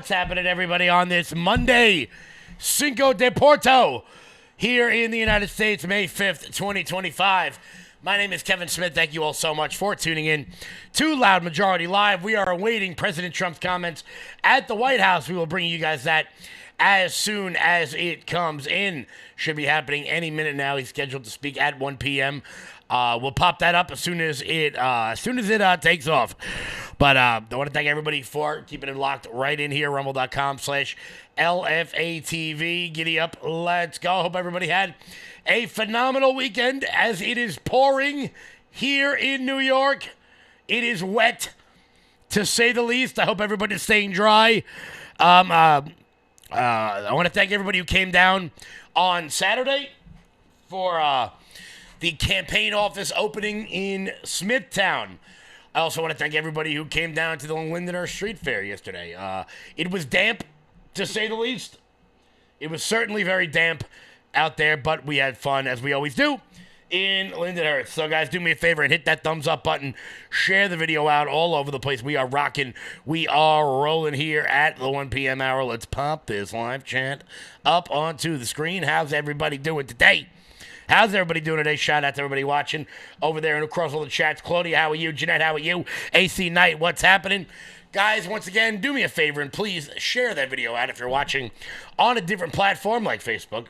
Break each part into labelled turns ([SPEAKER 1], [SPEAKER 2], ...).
[SPEAKER 1] What's happening, everybody, on this Monday, Cinco de Porto, here in the United States, May 5th, 2025. My name is Kevin Smith. Thank you all so much for tuning in to Loud Majority Live. We are awaiting President Trump's comments at the White House. We will bring you guys that as soon as it comes in. Should be happening any minute now. He's scheduled to speak at 1 p.m. We'll pop that up as soon as it takes off. But I want to thank everybody for keeping it locked right in here. Rumble.com/LFATV. Giddy up. Let's go. Hope everybody had a phenomenal weekend as it is pouring here in New York. It is wet, to say the least. I hope everybody's staying dry. I want to thank everybody who came down on Saturday for the campaign office opening in Smithtown. I also want to thank everybody who came down to the Lindenhurst Street Fair yesterday. It was damp, to say the least. It was certainly very damp out there, but we had fun, as we always do, in Lindenhurst. So, guys, do me a favor and hit that thumbs up button. Share the video out all over the place. We are rocking. We are rolling here at the 1 p.m. hour. Let's pop this live chat up onto the screen. How's everybody doing today? How's everybody doing today? Shout out to everybody watching over there and across all the chats. Claudia, how are you? Jeanette, how are you? AC Knight, what's happening? Guys, once again, do me a favor and please share that video out if you're watching on a different platform like Facebook,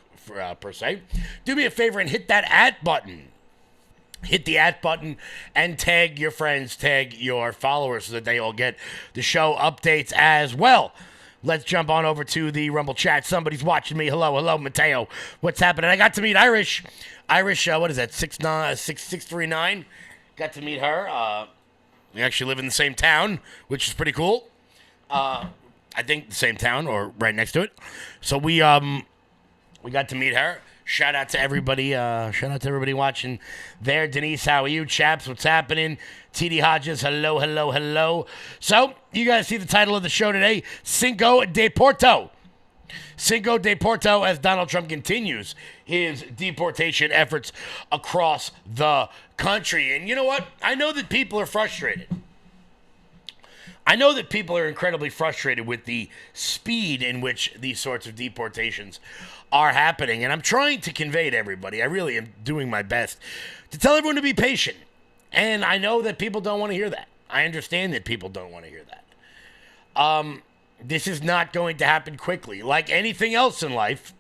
[SPEAKER 1] per se. Do me a favor and hit that @ button. Hit the @ button and tag your friends, tag your followers so that they all get the show updates as well. Let's jump on over to the Rumble chat. Somebody's watching me. Hello, Mateo. What's happening? I got to meet Irish. What is that? 639. Got to meet her. We actually live in the same town, which is pretty cool. I think the same town or right next to it. So we got to meet her. Shout out to everybody. Watching there. Denise, how are you? Chaps, what's happening? TD Hodges, hello. So, you guys see the title of the show today, Cinco de Porto. Cinco de Porto, as Donald Trump continues his deportation efforts across the country. And you know what? I know that people are frustrated. I know that people are incredibly frustrated with the speed in which these sorts of deportations are happening. And I'm trying to convey to everybody, I really am doing my best, to tell everyone to be patient. And I know that people don't want to hear that. I understand that people don't want to hear that. This is not going to happen quickly. Like anything else in life,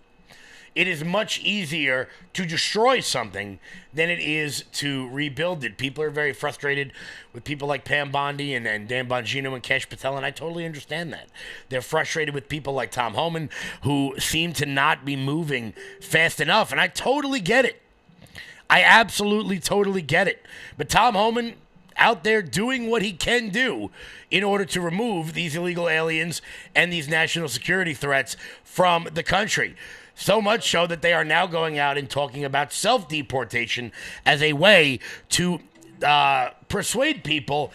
[SPEAKER 1] it is much easier to destroy something than it is to rebuild it. People are very frustrated with people like Pam Bondi and Dan Bongino and Kash Patel, and I totally understand that. They're frustrated with people like Tom Homan, who seem to not be moving fast enough, and I totally get it. I absolutely, totally get it. But Tom Homan out there doing what he can do in order to remove these illegal aliens and these national security threats from the country. So much so that they are now going out and talking about self-deportation as a way to persuade people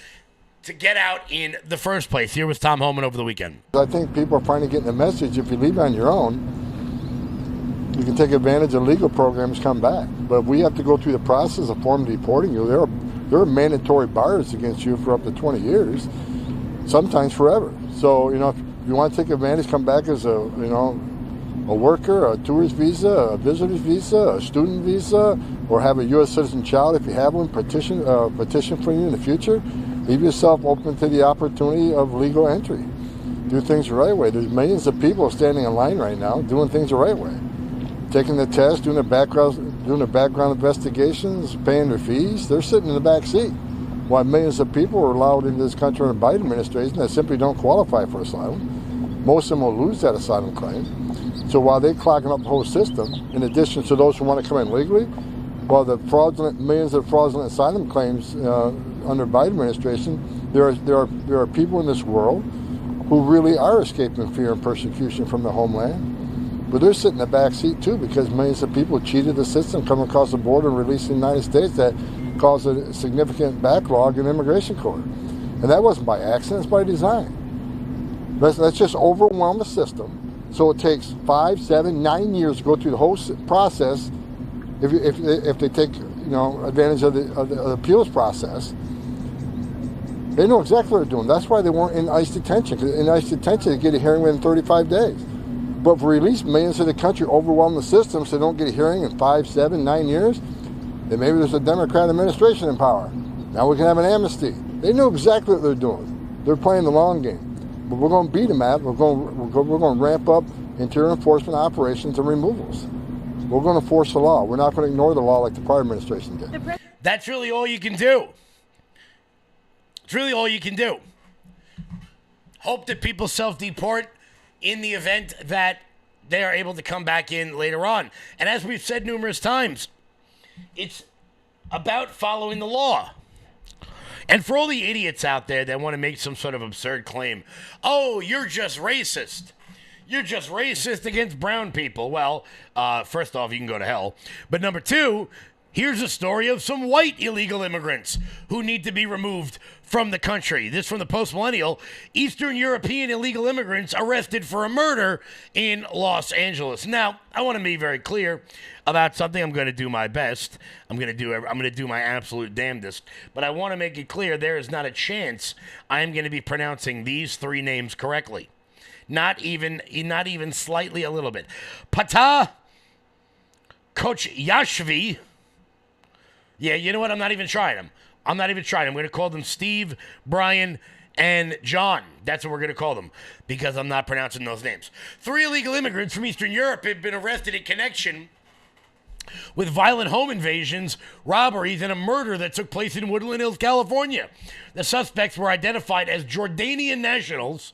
[SPEAKER 1] to get out in the first place. Here was Tom Homan over the weekend.
[SPEAKER 2] I think people are finally getting the message, if you leave on your own, you can take advantage of legal programs, come back. But we have to go through the process of formally deporting you. There are mandatory bars against you for up to 20 years, sometimes forever. So, if you want to take advantage, come back as a worker, a tourist visa, a visitor's visa, a student visa, or have a U.S. citizen child if you have one, petition for you in the future. Leave yourself open to the opportunity of legal entry. Do things the right way. There's millions of people standing in line right now doing things the right way. Taking the test, doing the background investigations, paying their fees. They're sitting in the back seat. While millions of people are allowed into this country under the Biden administration that simply don't qualify for asylum. Most of them will lose that asylum claim. So while they're clogging up the whole system, in addition to those who want to come in legally, while the millions of fraudulent asylum claims under Biden administration, there are people in this world who really are escaping fear and persecution from their homeland. But they're sitting in the back seat too, because millions of people cheated the system, coming across the border and released in the United States, that caused a significant backlog in immigration court. And that wasn't by accident, it's by design. Let's just overwhelm the system. So it takes 5, 7, 9 years to go through the whole process if they take advantage of the appeals process. They know exactly what they're doing. That's why they weren't in ICE detention. Because in ICE detention, they get a hearing within 35 days. But for release millions of the country, overwhelm the system so they don't get a hearing in 5, 7, 9 years, then maybe there's a Democrat administration in power. Now we can have an amnesty. They know exactly what they're doing. They're playing the long game. But we're going to beat them at it. We're going to ramp up interior enforcement operations and removals. We're going to force the law. We're not going to ignore the law like the prior administration did.
[SPEAKER 1] That's really all you can do. It's really all you can do. Hope that people self-deport in the event that they are able to come back in later on. And as we've said numerous times, it's about following the law. And for all the idiots out there that want to make some sort of absurd claim, oh, you're just racist. You're just racist against brown people. Well, first off, you can go to hell. But number two, here's a story of some white illegal immigrants who need to be removed from the country. This from the Post-Millennial. Eastern European illegal immigrants arrested for a murder in Los Angeles. Now, I want to be very clear about something. I'm going to do my best. I'm going to do my absolute damnedest. But I want to make it clear there is not a chance I'm going to be pronouncing these three names correctly. Not even slightly a little bit. Patah Kochayashvi. Yeah, you know what? I'm not even trying them. I'm going to call them Steve, Brian, and John. That's what we're going to call them because I'm not pronouncing those names. 3 illegal immigrants from Eastern Europe have been arrested in connection with violent home invasions, robberies, and a murder that took place in Woodland Hills, California. The suspects were identified as Jordanian nationals.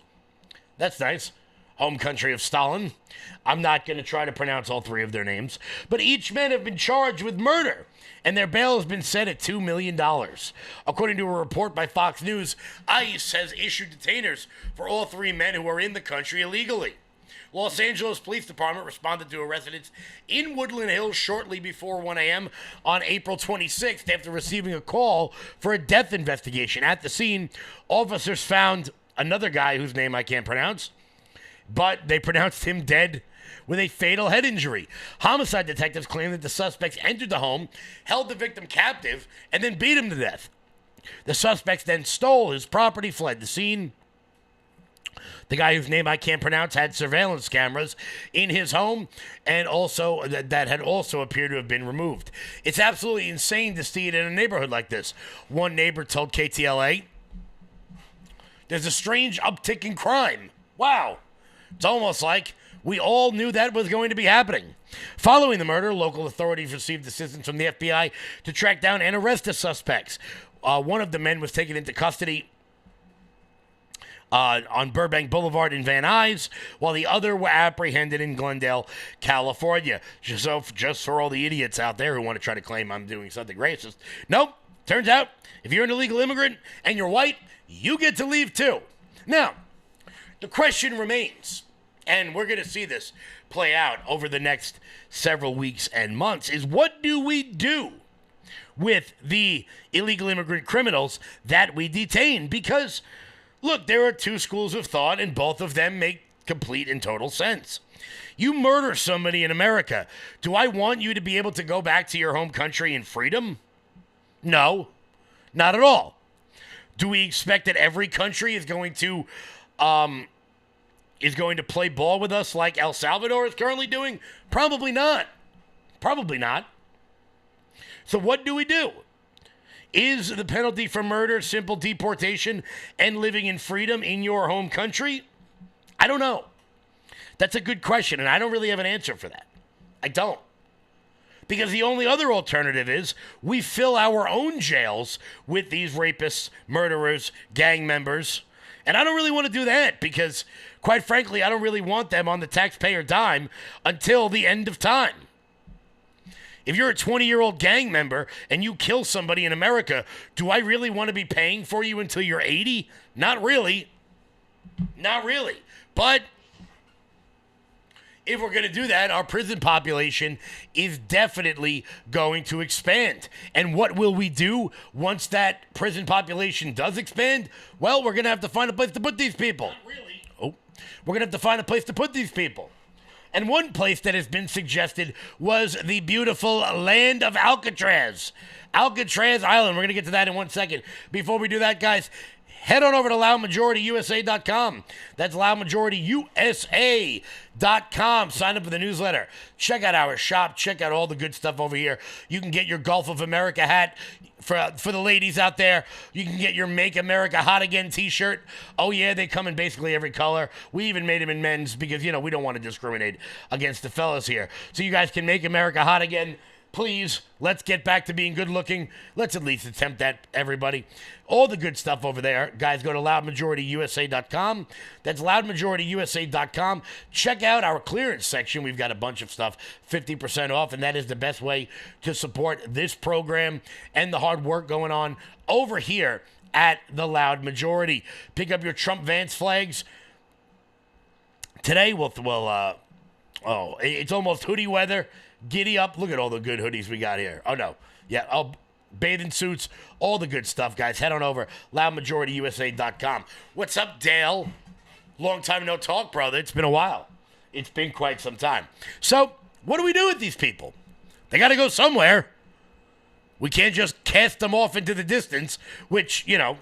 [SPEAKER 1] That's nice. Home country of Stalin. I'm not going to try to pronounce all 3 of their names. But each man have been charged with murder, and their bail has been set at $2 million. According to a report by Fox News, ICE has issued detainers for all 3 men who are in the country illegally. Los Angeles Police Department responded to a residence in Woodland Hills shortly before 1 a.m. on April 26th after receiving a call for a death investigation. At the scene, officers found another guy whose name I can't pronounce, but they pronounced him dead with a fatal head injury. Homicide detectives claim that the suspects entered the home, held the victim captive, and then beat him to death. The suspects then stole his property, fled the scene. The guy whose name I can't pronounce had surveillance cameras in his home and also that had also appeared to have been removed. It's absolutely insane to see it in a neighborhood like this. One neighbor told KTLA, "There's a strange uptick in crime. Wow. It's almost like we all knew that was going to be happening." Following the murder, local authorities received assistance from the FBI to track down and arrest the suspects. One of the men was taken into custody on Burbank Boulevard in Van Nuys, while the other were apprehended in Glendale, California. Just for all the idiots out there who want to try to claim I'm doing something racist. Nope. Turns out, if you're an illegal immigrant and you're white, you get to leave too. Now, the question remains, and we're going to see this play out over the next several weeks and months, is what do we do with the illegal immigrant criminals that we detain? Because, look, there are 2 schools of thought, and both of them make complete and total sense. You murder somebody in America. Do I want you to be able to go back to your home country in freedom? No, not at all. Do we expect that every country is going to play ball with us like El Salvador is currently doing? Probably not. Probably not. So what do we do? Is the penalty for murder simple deportation and living in freedom in your home country? I don't know. That's a good question, and I don't really have an answer for that. I don't. Because the only other alternative is we fill our own jails with these rapists, murderers, gang members. And I don't really want to do that because, quite frankly, I don't really want them on the taxpayer dime until the end of time. If you're a 20-year-old gang member and you kill somebody in America, do I really want to be paying for you until you're 80? Not really. Not really. But if we're going to do that, our prison population is definitely going to expand. And what will we do once that prison population does expand? Well, we're going to have to find a place to put these people. Not really. Oh, we're going to have to find a place to put these people. And one place that has been suggested was the beautiful land of Alcatraz. Alcatraz Island. We're going to get to that in 1 second. Before we do that, guys, head on over to loudmajorityusa.com. That's loudmajorityusa.com. Sign up for the newsletter. Check out our shop. Check out all the good stuff over here. You can get your Gulf of America hat for the ladies out there. You can get your Make America Hot Again t-shirt. Oh, yeah, they come in basically every color. We even made them in men's because, you know, we don't want to discriminate against the fellas here. So you guys can make America hot again. Please, let's get back to being good looking. Let's at least attempt that, everybody. All the good stuff over there. Guys, go to loudmajorityusa.com. That's loudmajorityusa.com. Check out our clearance section. We've got a bunch of stuff, 50% off, and that is the best way to support this program and the hard work going on over here at the Loud Majority. Pick up your Trump Vance flags. Today, it's almost hoodie weather. Giddy up. Look at all the good hoodies we got here. Oh, no. Yeah, bathing suits, all the good stuff, guys. Head on over, loudmajorityusa.com. What's up, Dale? Long time no talk, brother. It's been a while. It's been quite some time. So, what do we do with these people? They got to go somewhere. We can't just cast them off into the distance, which, you know,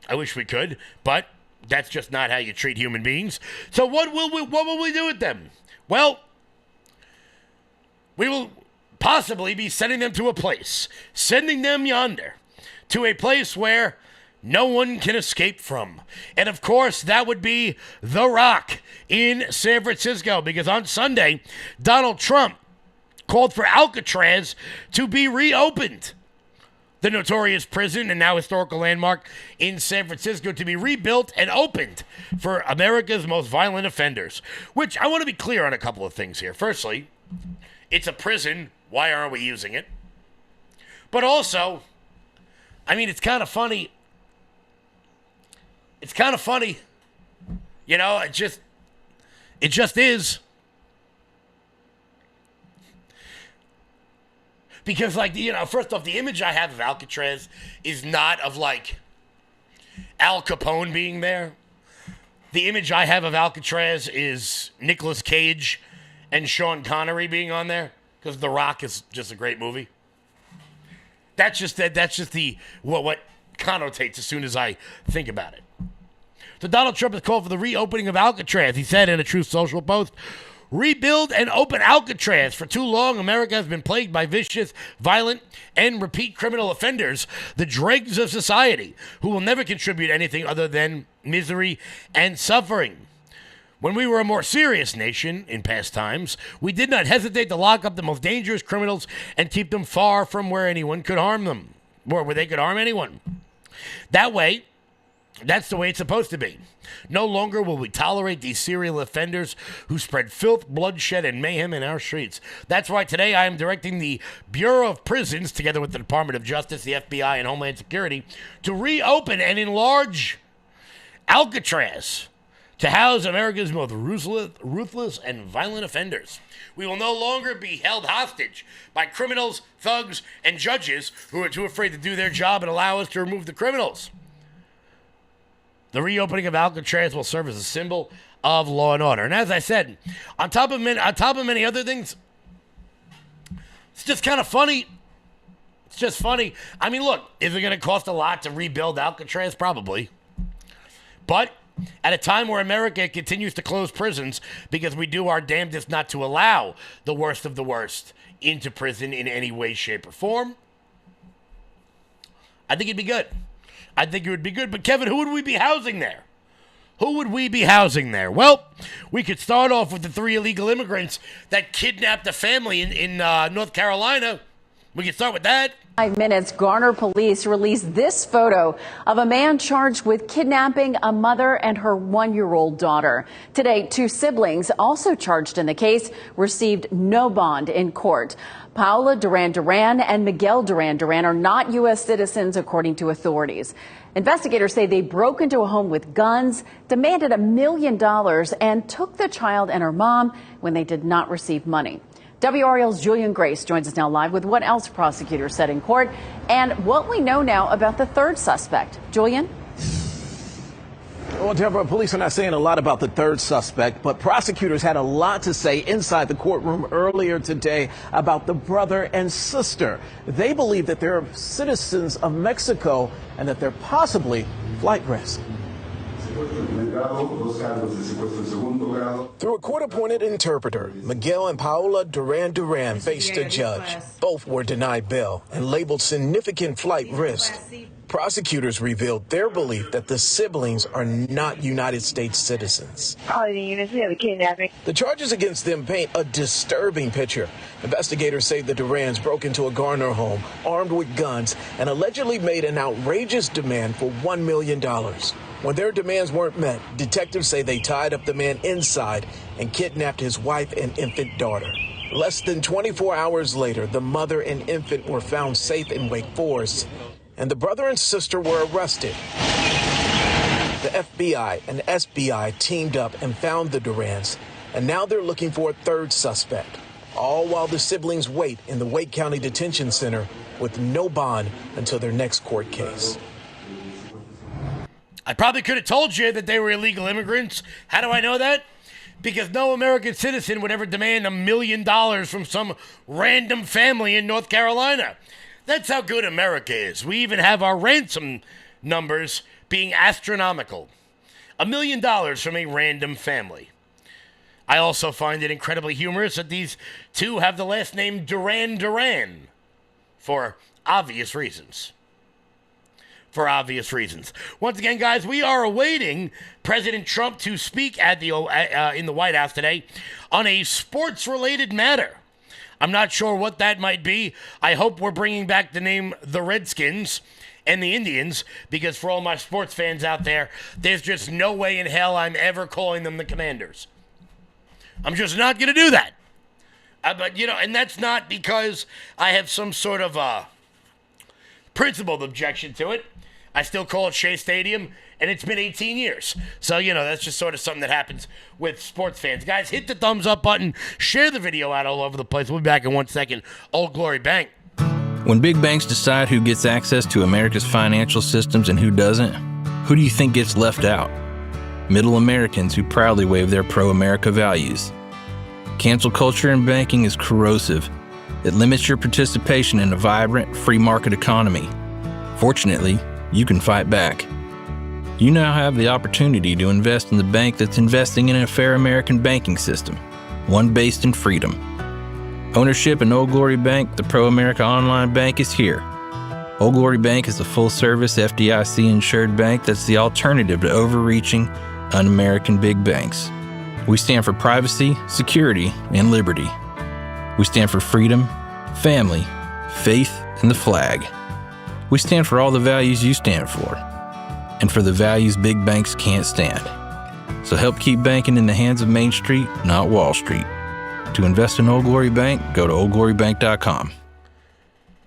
[SPEAKER 1] I wish we could, but that's just not how you treat human beings. So what will we do with them? Well, we will possibly be sending them to a place, sending them yonder, to a place where no one can escape from. And of course, that would be The Rock in San Francisco, because on Sunday, Donald Trump called for Alcatraz to be reopened. The notorious prison and now historical landmark in San Francisco to be rebuilt and opened for America's most violent offenders. Which I want to be clear on a couple of things here. Firstly, it's a prison. Why aren't we using it? But also, I mean, it's kind of funny. It's kind of funny. You know, it just is. Because, like, you know, first off, the image I have of Alcatraz is not of, like, Al Capone being there. The image I have of Alcatraz is Nicolas Cage and Sean Connery being on there, because The Rock is just a great movie. That's just the what connotates as soon as I think about it. So Donald Trump has called for the reopening of Alcatraz. He said in a Truth Social post, "Rebuild and open Alcatraz. For too long, America has been plagued by vicious, violent, and repeat criminal offenders, the dregs of society, who will never contribute anything other than misery and suffering. When we were a more serious nation in past times, we did not hesitate to lock up the most dangerous criminals and keep them far from where anyone could harm them, or where they could harm anyone. That way, that's the way it's supposed to be. No longer will we tolerate these serial offenders who spread filth, bloodshed, and mayhem in our streets. That's why today I am directing the Bureau of Prisons, together with the Department of Justice, the FBI, and Homeland Security, to reopen and enlarge Alcatraz to house America's most ruthless and violent offenders. We will no longer be held hostage by criminals, thugs, and judges who are too afraid to do their job and allow us to remove the criminals. The reopening of Alcatraz will serve as a symbol of law and order." And as I said, on top of many other things, it's just kind of funny. It's just funny. I mean, look, is it going to cost a lot to rebuild Alcatraz? Probably. But at a time where America continues to close prisons because we do our damnedest not to allow the worst of the worst into prison in any way, shape, or form, I think it'd be good. I think it would be good. But Kevin, who would we be housing there? Who would we be housing there? Well, we could start off with the 3 illegal immigrants that kidnapped a family in North Carolina. We could start with that.
[SPEAKER 3] 5 minutes, Garner police released this photo of a man charged with kidnapping a mother and her 1-year-old daughter. Today, 2 siblings also charged in the case received no bond in court. Paula Duran Duran and Miguel Duran Duran are not U.S. citizens, according to authorities. Investigators say they broke into a home with guns, demanded $1 million, and took the child and her mom when they did not receive money. WRAL's Julian Grace joins us now live with what else prosecutors said in court and what we know now about the 3rd suspect. Julian?
[SPEAKER 4] Well, Deborah, police are not saying a lot about the 3rd suspect, but prosecutors had a lot to say inside the courtroom earlier today about the brother and sister. They believe that they're citizens of Mexico and that they're possibly flight risk. Through a court-appointed interpreter, Miguel and Paola Duran faced a judge. Both were denied bail and labeled significant flight risk. Prosecutors revealed their belief that the siblings are not United States citizens. The charges against them paint a disturbing picture. Investigators say the Durans broke into a Garner home armed with guns and allegedly made an outrageous demand for $1 million. When their demands weren't met, detectives say they tied up the man inside and kidnapped his wife and infant daughter. Less than 24 hours later, the mother and infant were found safe in Wake Forest, and the brother and sister were arrested. The FBI and SBI teamed up and found the Durans, and now they're looking for a third suspect, all while the siblings wait in the Wake County Detention Center with no bond until their next court case.
[SPEAKER 1] I probably could have told you that they were illegal immigrants. How do I know that? Because no American citizen would ever demand $1 million from some random family in North Carolina. That's how good America is. We even have our ransom numbers being astronomical. $1 million from a random family. I also find it incredibly humorous that these two have the last name Duran, for obvious reasons. Once again, guys, we are awaiting President Trump to speak at in the White House today on a sports-related matter. I'm not sure what that might be. I hope we're bringing back the name the Redskins and the Indians, because for all my sports fans out there, there's just no way in hell I'm ever calling them the Commanders. I'm just not going to do that. But, and that's not because I have some sort of principled objection to it. I still call it Shea Stadium, and it's been 18 years. So, that's just sort of something that happens with sports fans. Guys, hit the thumbs up button. Share the video out all over the place. We'll be back in 1 second. Old Glory Bank.
[SPEAKER 5] When big banks decide who gets access to America's financial systems and who doesn't, who do you think gets left out? Middle Americans who proudly wave their pro-America values. Cancel culture in banking is corrosive. It limits your participation in a vibrant, free market economy. Fortunately, you can fight back. You now have the opportunity to invest in the bank that's investing in a fair American banking system, one based in freedom. Ownership in Old Glory Bank, the pro-America online bank, is here. Old Glory Bank is a full-service FDIC-insured bank that's the alternative to overreaching, un-American big banks. We stand for privacy, security, and liberty. We stand for freedom, family, faith, and the flag. We stand for all the values you stand for, and for the values big banks can't stand. So help keep banking in the hands of Main Street, not Wall Street. To invest in Old Glory Bank, go to oldglorybank.com.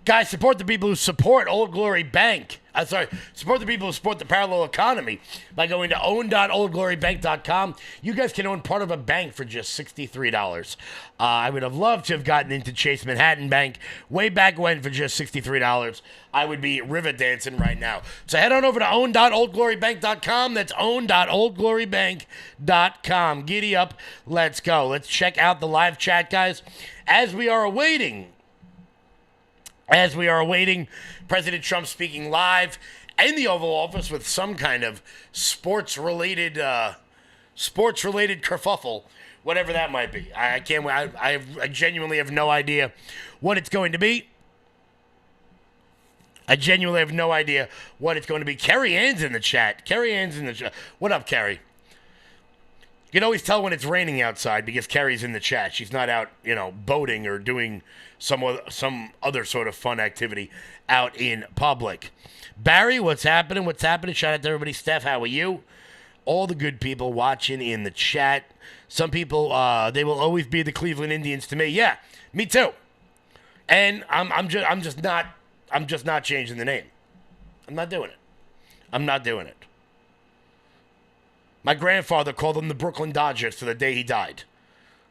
[SPEAKER 1] Guys, support the people who support Old Glory Bank. Support the people who support the parallel economy by going to own.oldglorybank.com. You guys can own part of a bank for just $63. I would have loved to have gotten into Chase Manhattan Bank way back when for just $63. I would be river dancing right now. So head on over to own.oldglorybank.com. That's own.oldglorybank.com. Giddy up. Let's go. Let's check out the live chat, guys. As we are awaiting President Trump speaking live in the Oval Office with some kind of sports-related kerfuffle, whatever that might be. I genuinely have no idea what it's going to be. Carrie Ann's in the chat. What up, Carrie? You can always tell when it's raining outside because Carrie's in the chat. She's not out, boating or doing some other sort of fun activity out in public. Barry, what's happening? Shout out to everybody. Steph, how are you? All the good people watching in the chat. Some people, they will always be the Cleveland Indians to me. Yeah, me too. And I'm just not changing the name. I'm not doing it. My grandfather called them the Brooklyn Dodgers to the day he died.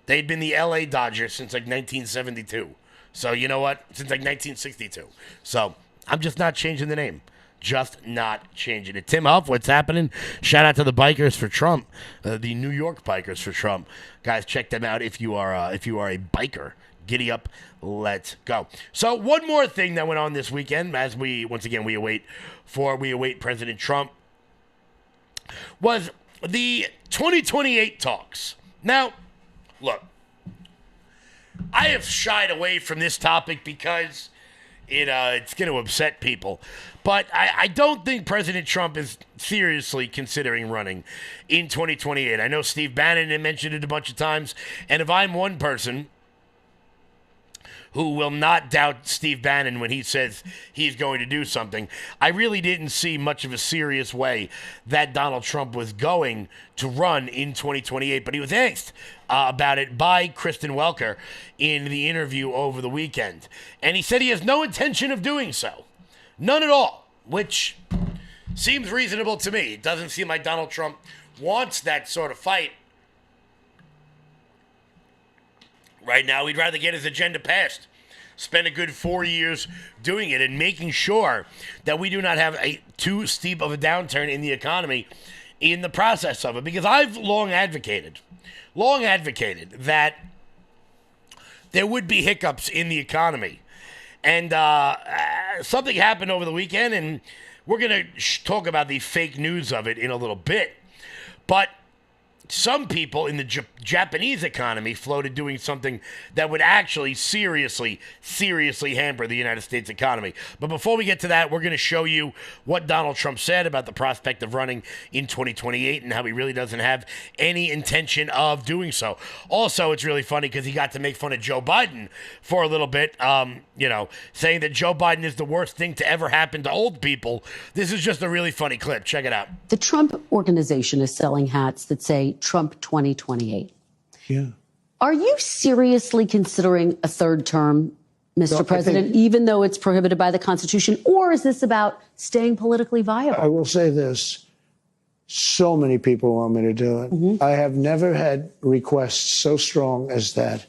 [SPEAKER 1] They'd been the LA Dodgers since like 1972. So you know what? Since like 1962. So I'm just not changing the name. Just not changing it. Tim Huff, what's happening? Shout out to the Bikers for Trump, the New York Bikers for Trump. Guys, check them out if you are a biker. Giddy up, let's go. So one more thing that went on this weekend as we await President Trump was the 2028 talks. Now, look, I have shied away from this topic because it's going to upset people. But I don't think President Trump is seriously considering running in 2028. I know Steve Bannon mentioned it a bunch of times. And if I'm one person who will not doubt Steve Bannon when he says he's going to do something, I really didn't see much of a serious way that Donald Trump was going to run in 2028. But he was asked about it by Kristen Welker in the interview over the weekend. And he said he has no intention of doing so. None at all, which seems reasonable to me. It doesn't seem like Donald Trump wants that sort of fight. Right now, he'd rather get his agenda passed. Spend a good 4 years doing it and making sure that we do not have too steep of a downturn in the economy in the process of it. Because I've long advocated that there would be hiccups in the economy. And something happened over the weekend, and we're going to talk about the fake news of it in a little bit. But some people in the Japanese economy floated doing something that would actually seriously hamper the United States economy. But before we get to that, we're going to show you what Donald Trump said about the prospect of running in 2028 and how he really doesn't have any intention of doing so. Also, it's really funny because he got to make fun of Joe Biden for a little bit, saying that Joe Biden is the worst thing to ever happen to old people. This is just a really funny clip. Check it out.
[SPEAKER 6] The Trump Organization is selling hats that say Trump 2028.
[SPEAKER 7] Yeah.
[SPEAKER 6] Are you seriously considering a third term, Mr. President, even though it's prohibited by the Constitution? Or is this about staying politically viable?
[SPEAKER 7] I will say this. So many people want me to do it. Mm-hmm. I have never had requests so strong as that.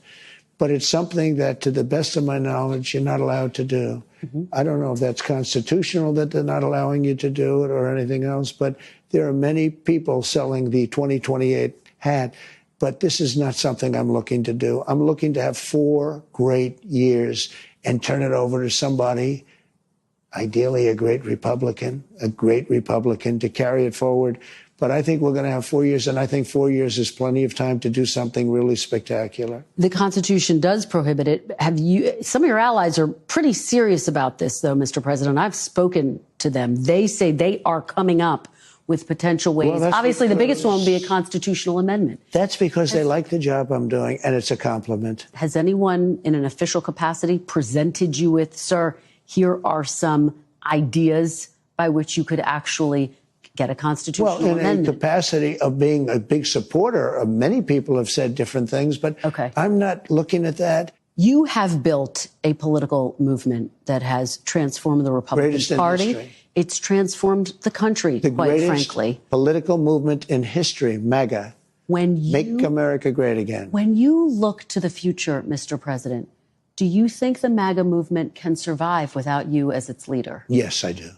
[SPEAKER 7] But it's something that, to the best of my knowledge, you're not allowed to do. Mm-hmm. I don't know if that's constitutional that they're not allowing you to do it or anything else, but there are many people selling the 2028 hat. But this is not something I'm looking to do. I'm looking to have 4 great years and turn it over to somebody, ideally a great Republican, to carry it forward. But I think we're going to have 4 years, and I think 4 years is plenty of time to do something really spectacular.
[SPEAKER 6] The Constitution does prohibit it. Some of your allies are pretty serious about this, though, Mr. President. I've spoken to them. They say they are coming up with potential ways. Well, obviously, the biggest one will be a constitutional amendment.
[SPEAKER 7] That's because they like the job I'm doing, and it's a compliment.
[SPEAKER 6] Has anyone in an official capacity presented you with, sir, here are some ideas by which you could actually get a constitutional amendment?
[SPEAKER 7] Well, in a capacity of being a big supporter, many people have said different things, but I'm not looking at that.
[SPEAKER 6] You have built a political movement that has transformed the Republican Party.
[SPEAKER 7] Industry.
[SPEAKER 6] It's transformed the country, quite frankly.
[SPEAKER 7] Political movement in history, MAGA. Make America great again.
[SPEAKER 6] When you look to the future, Mr. President, do you think the MAGA movement can survive without you as its leader?
[SPEAKER 7] Yes, I do.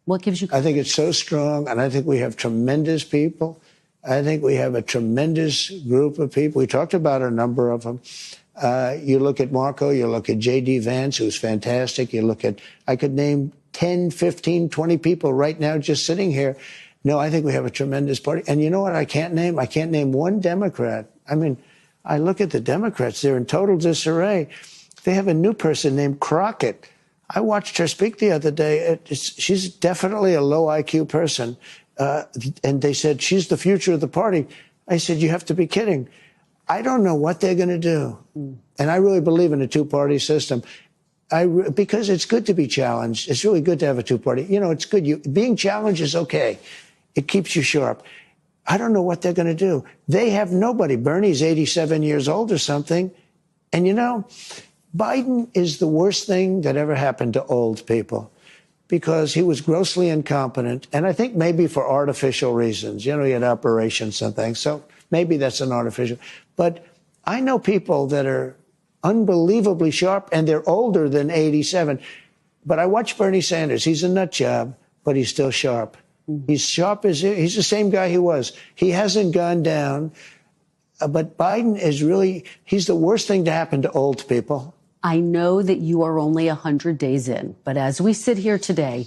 [SPEAKER 6] What gives you confidence?
[SPEAKER 7] I think it's so strong, and I think we have tremendous people. I think we have a tremendous group of people. We talked about a number of them. You look at Marco, you look at J.D. Vance, who's fantastic. You look at, I could name 10, 15, 20 people right now just sitting here. No, I think we have a tremendous party. And you know what I can't name? I can't name one Democrat. I mean, I look at the Democrats, they're in total disarray. They have a new person named Crockett. I watched her speak the other day. She's definitely a low IQ person. And they said, she's the future of the party. I said, you have to be kidding. I don't know what they're going to do. And I really believe in a two-party system. Because it's good to be challenged. It's really good to have a two-party. You know, it's good. Being challenged is okay. It keeps you sharp. I don't know what they're going to do. They have nobody. Bernie's 87 years old or something. And, you know, Biden is the worst thing that ever happened to old people because he was grossly incompetent. And I think maybe for artificial reasons. You know, he had operations and things. So maybe that's an artificial. But I know people that are unbelievably sharp, and they're older than 87. But I watch Bernie Sanders. He's a nut job, but he's still sharp. He's sharp as he's the same guy he was. He hasn't gone down. But Biden is really, he's the worst thing to happen to old people.
[SPEAKER 6] I know that you are only 100 days in, but as we sit here today,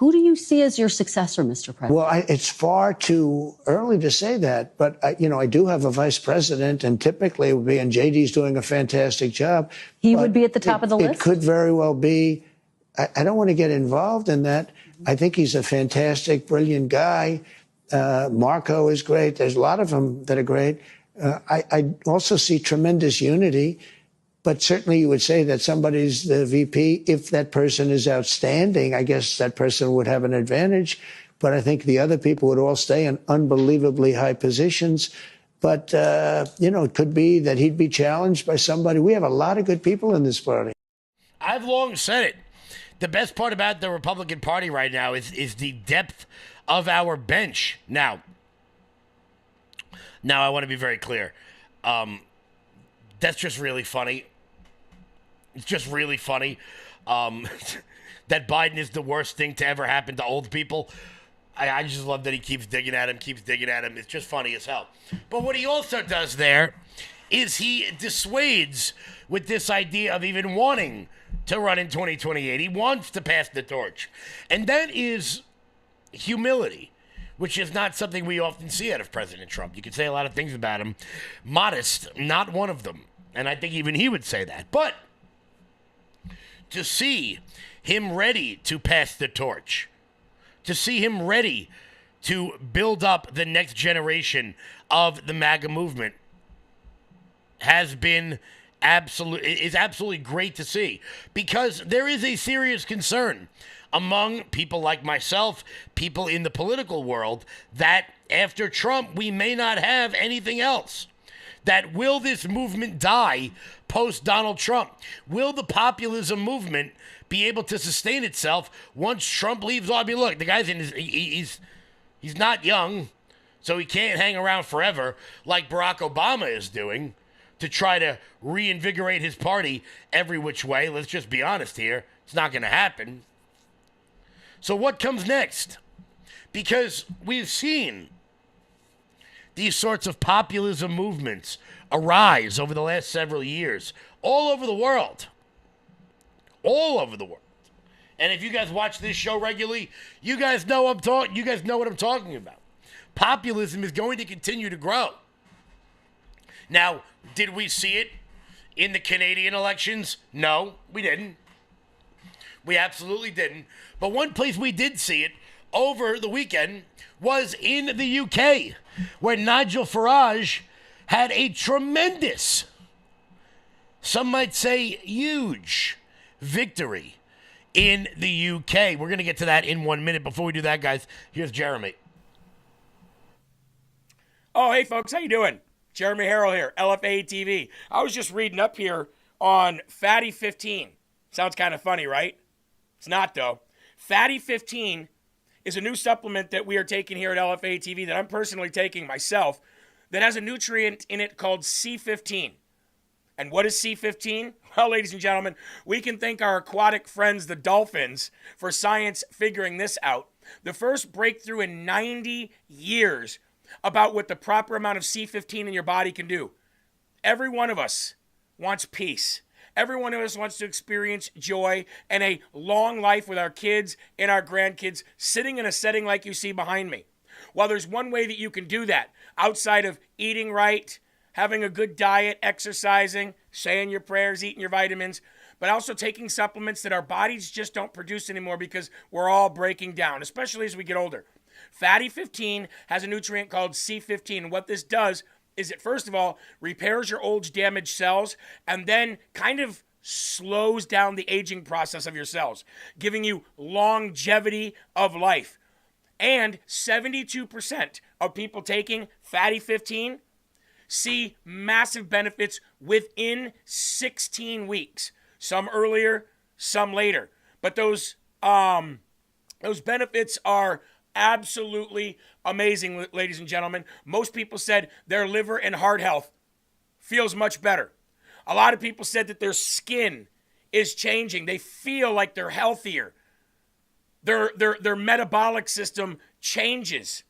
[SPEAKER 6] Who do you see as your successor, Mr. President?
[SPEAKER 7] Well, it's far too early to say that, but I do have a vice president, and typically it would be, and JD's doing a fantastic job.
[SPEAKER 6] He would be at the top of the list?
[SPEAKER 7] It could very well be. I don't want to get involved in that. I think he's a fantastic, brilliant guy. Marco is great. There's a lot of them that are great. I also see tremendous unity. But certainly you would say that somebody's the VP. If that person is outstanding, I guess that person would have an advantage. But I think the other people would all stay in unbelievably high positions. But, it could be that he'd be challenged by somebody. We have a lot of good people in this party.
[SPEAKER 1] I've long said it. The best part about the Republican Party right now is the depth of our bench. Now I want to be very clear. That's just really funny. It's just really funny that Biden is the worst thing to ever happen to old people. I just love that he keeps digging at him. It's just funny as hell. But what he also does there is he dissuades with this idea of even wanting to run in 2028. He wants to pass the torch. And that is humility, which is not something we often see out of President Trump. You could say a lot of things about him. Modest, not one of them. And I think even he would say that. But to see him ready to pass the torch, to see him ready to build up the next generation of the MAGA movement is absolutely great to see, because there is a serious concern among people like myself, people in the political world, that after Trump, we may not have anything else. That will this movement die post-Donald Trump? Will the populism movement be able to sustain itself once Trump leaves? I mean, look, the guy's he's not young, so he can't hang around forever like Barack Obama is doing to try to reinvigorate his party every which way. Let's just be honest here. It's not going to happen. So what comes next? Because we've seen these sorts of populism movements arise over the last several years all over the world. All over the world. And if you guys watch this show regularly, you guys know what I'm talking about. Populism is going to continue to grow. Now, did we see it in the Canadian elections? No, we didn't. We absolutely didn't. But one place we did see it over the weekend was in the UK, where Nigel Farage had a tremendous, some might say huge, victory in the UK. We're going to get to that in 1 minute. Before we do that, guys, here's Jeremy.
[SPEAKER 8] Oh, hey, folks. How you doing? Jeremy Harrell here, LFA TV. I was just reading up here on Fatty 15. Sounds kind of funny, right? It's not, though. Fatty 15 is a new supplement that we are taking here at LFA TV that I'm personally taking myself that has a nutrient in it called C15. And what is C15? Well, ladies and gentlemen, we can thank our aquatic friends, the dolphins, for science figuring this out. The first breakthrough in 90 years about what the proper amount of C15 in your body can do. Every one of us wants peace. Every one of us wants to experience joy and a long life with our kids and our grandkids sitting in a setting like you see behind me. Well, there's one way that you can do that outside of eating right, having a good diet, exercising, saying your prayers, eating your vitamins, but also taking supplements that our bodies just don't produce anymore because we're all breaking down, especially as we get older. Fatty 15 has a nutrient called C15. And what this does is it, first of all, repairs your old damaged cells and then kind of slows down the aging process of your cells, giving you longevity of life. And 72% of people taking Fatty 15 see massive benefits within 16 weeks. Some earlier, some later. But those benefits are absolutely amazing, ladies and gentlemen. Most people said their liver and heart health feels much better. A lot of people said that their skin is changing. They feel like they're healthier. Their metabolic system changes.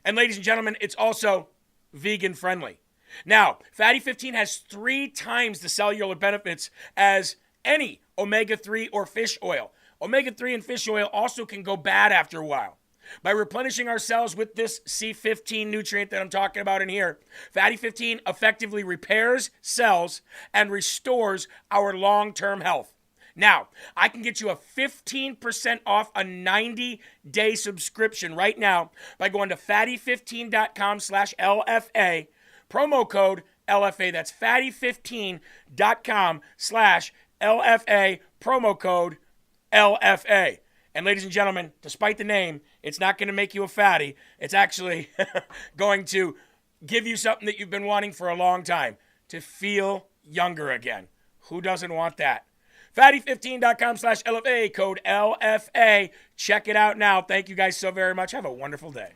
[SPEAKER 8] And ladies and gentlemen, it's also vegan friendly. Now, Fatty 15 has 3 times the cellular benefits as any omega-3 or fish oil. Omega-3 in fish oil also can go bad after a while. By replenishing our cells with this C15 nutrient that I'm talking about in here, Fatty 15 effectively repairs cells and restores our long-term health. Now, I can get you a 15% off a 90-day subscription right now by going to fatty15.com/LFA, promo code LFA. That's fatty15.com/LFA, promo code LFA. And ladies and gentlemen, despite the name, it's not going to make you a fatty. It's actually going to give you something that you've been wanting for a long time, to feel younger again. Who doesn't want that? Fatty15.com/LFA, code LFA. Check it out now. Thank you guys so very much. Have a wonderful day.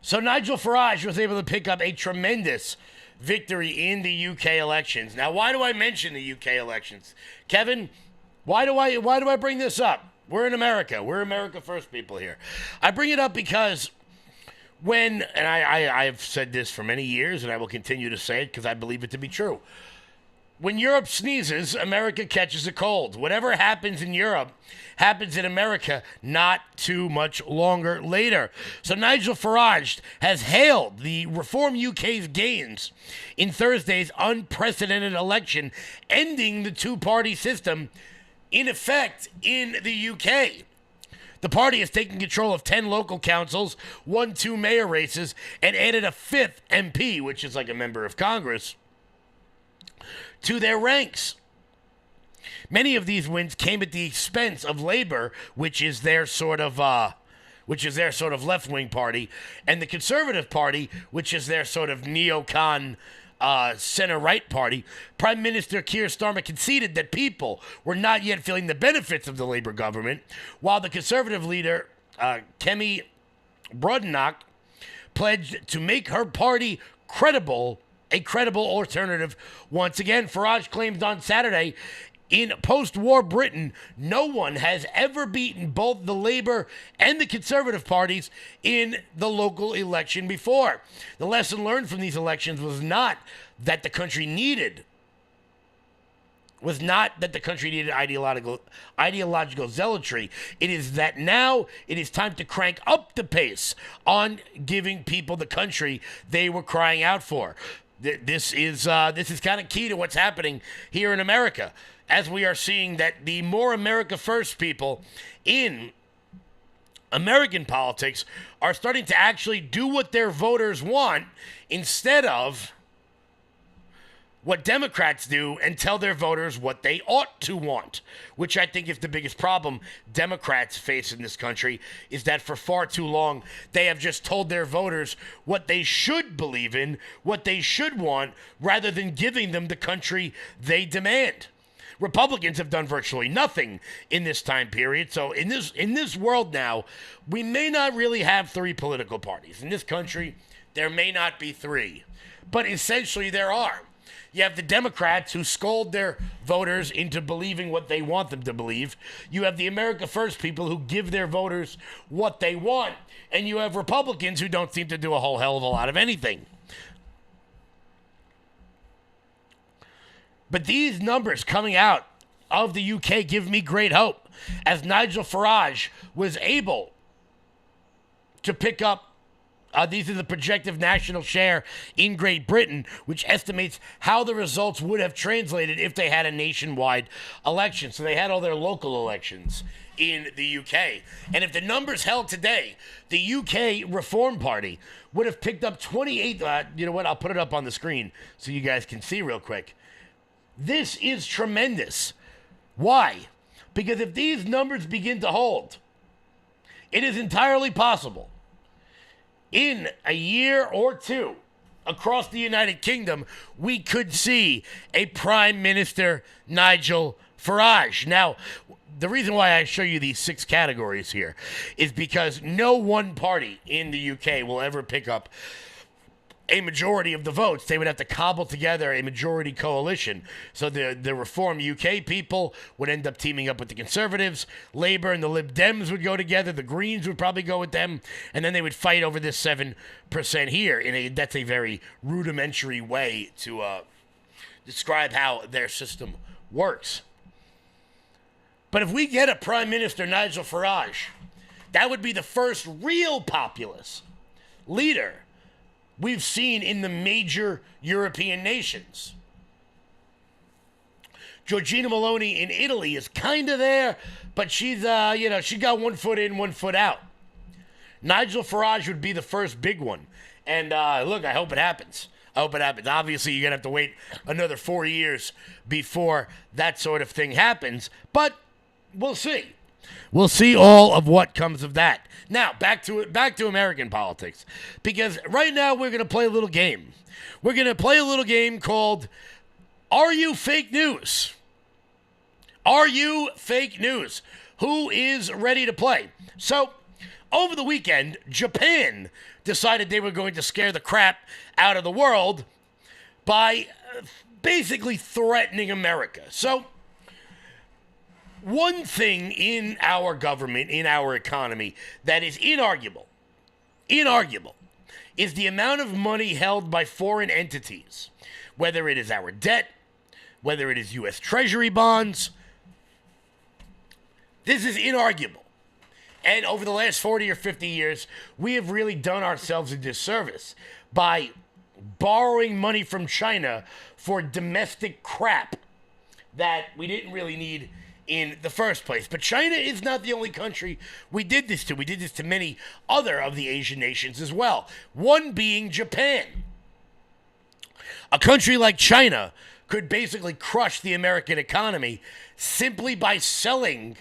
[SPEAKER 1] So Nigel Farage was able to pick up a tremendous victory in the UK elections. Now, why do I mention the UK elections? Kevin, why do I bring this up? We're in America. We're America First people here. I bring it up because and I've said this for many years, and I will continue to say it because I believe it to be true. When Europe sneezes, America catches a cold. Whatever happens in Europe happens in America not too much longer later. So Nigel Farage has hailed the Reform UK's gains in Thursday's unprecedented election, ending the two-party system in effect in the UK. The party has taken control of 10 local councils, won 2 mayor races, and added a 5th MP, which is like a member of Congress, to their ranks. Many of these wins came at the expense of Labour, which is their sort of left-wing party, and the Conservative Party, which is their sort of neocon center-right party. Prime Minister Keir Starmer conceded that people were not yet feeling the benefits of the Labour government, while the Conservative leader, Kemi Badenoch, pledged to make her party a credible alternative once again. Farage claimed on Saturday, in post-war Britain, no one has ever beaten both the Labour and the Conservative parties in the local election before. The lesson learned from these elections was not that the country needed ideological zealotry. It is that now it is time to crank up the pace on giving people the country they were crying out for. This is kind of key to what's happening here in America, as we are seeing that the more America First people in American politics are starting to actually do what their voters want instead of what Democrats do and tell their voters what they ought to want, which I think is the biggest problem Democrats face in this country, is that for far too long, they have just told their voters what they should believe in, what they should want, rather than giving them the country they demand. Republicans have done virtually nothing in this time period. So in this world now, we may not really have 3 political parties. In this country, there may not be 3, but essentially there are. You have the Democrats who scold their voters into believing what they want them to believe. You have the America First people who give their voters what they want. And you have Republicans who don't seem to do a whole hell of a lot of anything. But these numbers coming out of the UK give me great hope, as Nigel Farage was able to pick up these are the projected national share in Great Britain, which estimates how the results would have translated if they had a nationwide election. So they had all their local elections in the UK. And if the numbers held today, the UK Reform Party would have picked up 28. You know what? I'll put it up on the screen so you guys can see real quick. This is tremendous. Why? Because if these numbers begin to hold, it is entirely possible in a year or 2 across the United Kingdom, we could see a Prime Minister Nigel Farage. Now, the reason why I show you these 6 categories here is because no one party in the UK will ever pick up a majority of the votes. They would have to cobble together a majority coalition. So the Reform UK people would end up teaming up with the Conservatives. Labour and the Lib Dems would go together. The Greens would probably go with them. And then they would fight over this 7% here. That's a very rudimentary way to describe how their system works. But if we get a Prime Minister, Nigel Farage, that would be the first real populist leader we've seen in the major European nations. Giorgina Meloni in Italy is kind of there, but she's, she got one foot in, one foot out. Nigel Farage would be the first big one. And look, I hope it happens. I hope it happens. Obviously, you're going to have to wait another 4 years before that sort of thing happens. But we'll see. We'll see all of what comes of that. Now, back to American politics. Because right now, we're going to play a little game. We're going to play a little game called Are You Fake News? Are you fake news? Who is ready to play? So, over the weekend, Japan decided they were going to scare the crap out of the world by basically threatening America. So, one thing in our government, in our economy, that is inarguable, is the amount of money held by foreign entities, whether it is our debt, whether it is U.S. Treasury bonds. This is inarguable. And over the last 40 or 50 years, we have really done ourselves a disservice by borrowing money from China for domestic crap that we didn't really need in the first place. But China is not the only country we did this to. We did this to many other of the Asian nations as well. One being Japan. A country like China could basically crush the American economy simply by selling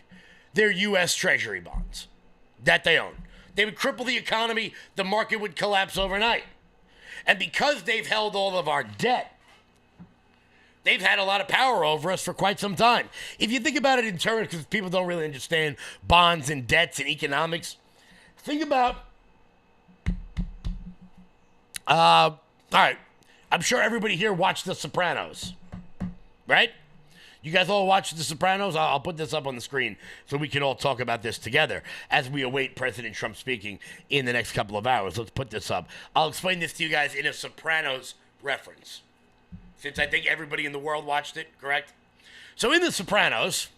[SPEAKER 1] their U.S. Treasury bonds that they own. They would cripple the economy. The market would collapse overnight. And because they've held all of our debt, they've had a lot of power over us for quite some time. If you think about it in terms, because people don't really understand bonds and debts and economics, think about, all right, I'm sure everybody here watched The Sopranos, right? You guys all watch The Sopranos? I'll put this up on the screen so we can all talk about this together as we await President Trump speaking in the next couple of hours. Let's put this up. I'll explain this to you guys in a Sopranos reference, since I think everybody in the world watched it, correct? So in The Sopranos,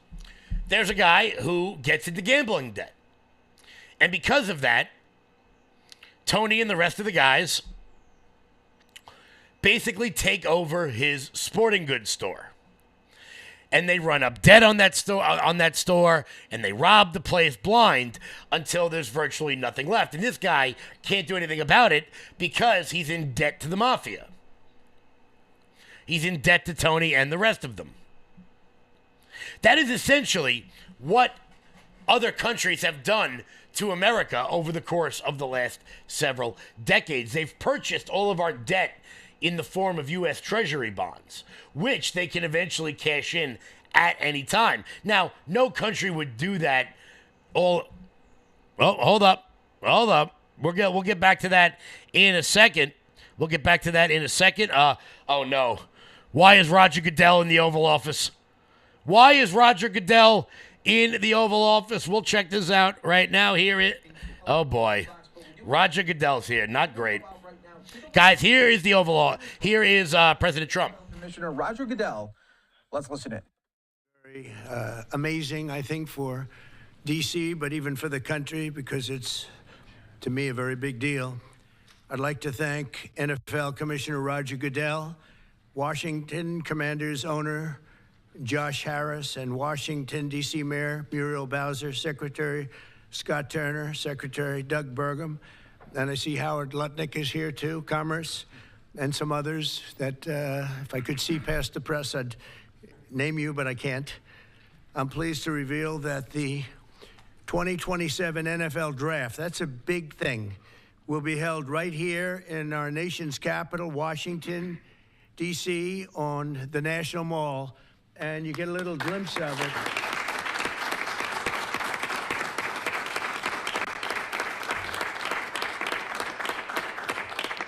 [SPEAKER 1] there's a guy who gets into gambling debt. And because of that, Tony and the rest of the guys basically take over his sporting goods store. And they run up debt on that store, and they rob the place blind until there's virtually nothing left. And this guy can't do anything about it because he's in debt to the mafia. He's in debt to Tony and the rest of them. That is essentially what other countries have done to America over the course of the last several decades. They've purchased all of our debt in the form of U.S. Treasury bonds, which they can eventually cash in at any time. Now, no country would do that all... Well, hold up. We'll get back to that in a second. Oh, no. Why is Roger Goodell in the Oval Office? We'll check this out right now. Oh, boy. Roger Goodell's here. Not great. Guys, here is the Oval Office. Here is President Trump.
[SPEAKER 9] Commissioner Roger Goodell. Let's listen in.
[SPEAKER 7] Very amazing, I think, for D.C., but even for the country, because it's, to me, a very big deal. I'd like to thank NFL Commissioner Roger Goodell, Washington Commanders owner Josh Harris, and Washington, D.C. Mayor Muriel Bowser, Secretary Scott Turner, Secretary Doug Burgum, and I see Howard Lutnick is here too, Commerce, and some others that if I could see past the press, I'd name you, but I can't. I'm pleased to reveal that the 2027 NFL Draft, that's a big thing, will be held right here in our nation's capital, Washington, D.C., on the National Mall, and you get a little glimpse of it.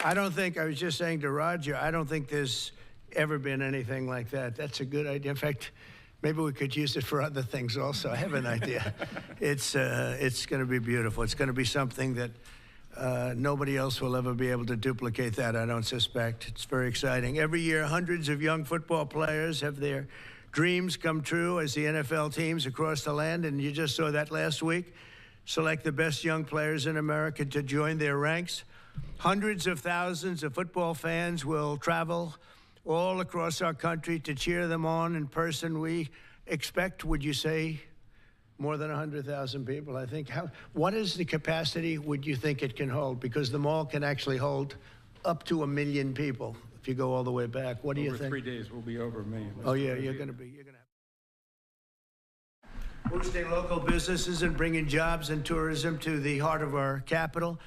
[SPEAKER 7] I was just saying to Roger, I don't think there's ever been anything like that. That's a good idea. In fact, maybe we could use it for other things also. I have an idea. It's going to be beautiful. It's going to be something that nobody else will ever be able to duplicate that, I don't suspect. It's very exciting. Every year, hundreds of young football players have their dreams come true as the NFL teams across the land, and you just saw that last week, select the best young players in America to join their ranks. Hundreds of thousands of football fans will travel all across our country to cheer them on in person. We expect, would you say, more than 100,000 people, I think. What is the capacity would you think it can hold? Because the mall can actually hold up to 1 million people if you go all the way back. What do you think?
[SPEAKER 10] Over 3 days, we'll be over 1 million.
[SPEAKER 7] Oh, yeah, you're going to have boosting local businesses and bringing jobs and tourism to the heart of our capital.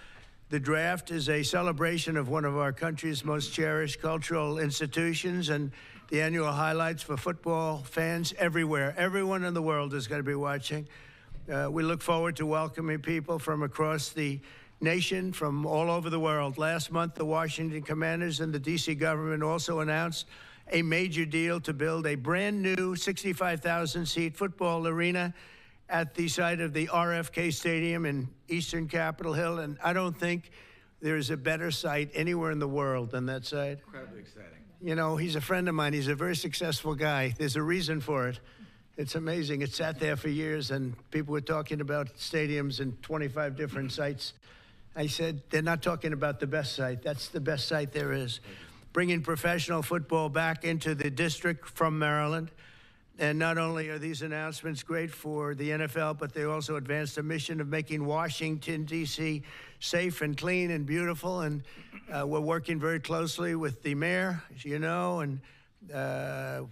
[SPEAKER 7] The draft is a celebration of one of our country's most cherished cultural institutions and the annual highlights for football fans everywhere. Everyone in the world is going to be watching. We look forward to welcoming people from across the nation, from all over the world. Last month, the Washington Commanders and the D.C. government also announced a major deal to build a brand new 65,000-seat football arena at the site of the RFK Stadium in Eastern Capitol Hill, and I don't think there is a better site anywhere in the world than that site.
[SPEAKER 10] Incredibly exciting.
[SPEAKER 7] You know, he's a friend of mine. He's a very successful guy. There's a reason for it. It's amazing. It sat there for years, and people were talking about stadiums in 25 different sites. I said, they're not talking about the best site. That's the best site there is. Bringing professional football back into the district from Maryland. And not only are these announcements great for the NFL, but they also advance the mission of making Washington, D.C. safe and clean and beautiful. And we're working very closely with the mayor, as you know, and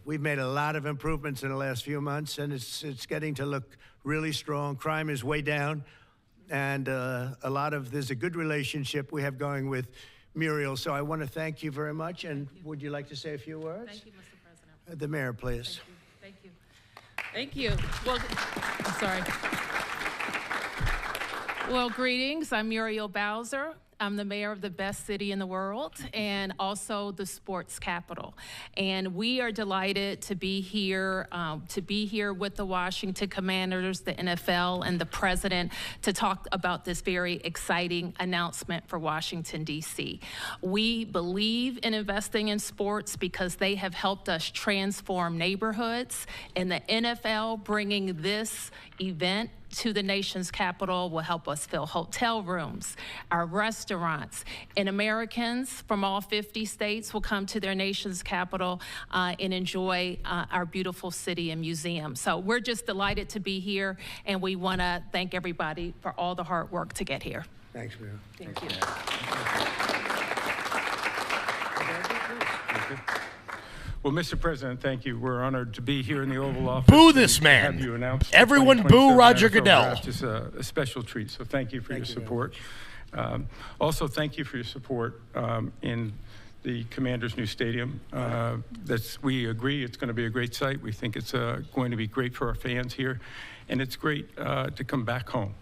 [SPEAKER 7] we've made a lot of improvements in the last few months, and it's getting to look really strong. Crime is way down, and there's a good relationship we have going with Muriel. So I want to thank you very much. And would you like to say a few words?
[SPEAKER 11] Thank you, Mr. President.
[SPEAKER 7] The mayor, please.
[SPEAKER 11] Thank you. Thank you. Well, I'm sorry. Well, greetings. I'm Muriel Bowser. I'm the mayor of the best city in the world and also the sports capital. And we are delighted to be here with the Washington Commanders, the NFL, and the president to talk about this very exciting announcement for Washington, D.C. We believe in investing in sports because they have helped us transform neighborhoods, and the NFL bringing this event to the nation's capital will help us fill hotel rooms, our restaurants, and Americans from all 50 states will come to their nation's capital and enjoy our beautiful city and museum. So we're just delighted to be here, and we want to thank everybody for all the hard work to get here.
[SPEAKER 7] Thanks, Mayor.
[SPEAKER 11] Thank you.
[SPEAKER 10] Well, Mr. President, thank you. We're honored to be here in the Oval Office.
[SPEAKER 1] Boo this man.
[SPEAKER 10] Have you announced
[SPEAKER 1] Everyone boo Roger Goodell.
[SPEAKER 10] It's a special treat, so thank you for your support. Also, thank you for your support in the Commanders' new stadium. We agree it's going to be a great site. We think it's going to be great for our fans here, and it's great to come back home.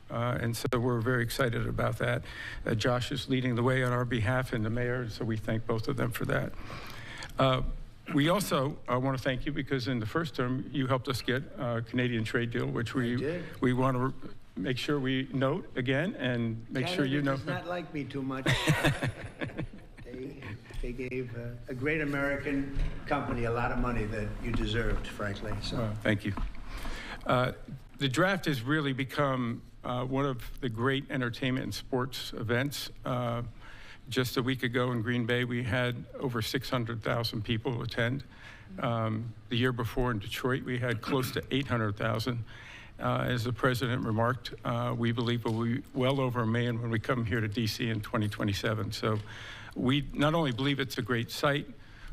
[SPEAKER 10] And so we're very excited about that. Josh is leading the way on our behalf, and the mayor, so we thank both of them for that. We also want to thank you because in the first term, you helped us get a Canadian trade deal, which we want to make sure we note again and make sure you know.
[SPEAKER 7] Canada does not like me too much. They gave a great American company a lot of money that you deserved, frankly. So.
[SPEAKER 10] Thank you. The draft has really become one of the great entertainment and sports events. Just a week ago in Green Bay, we had over 600,000 people attend. The year before in Detroit, we had close to 800,000. As the president remarked, we believe we'll be well over 1 million when we come here to DC in 2027. So we not only believe it's a great site,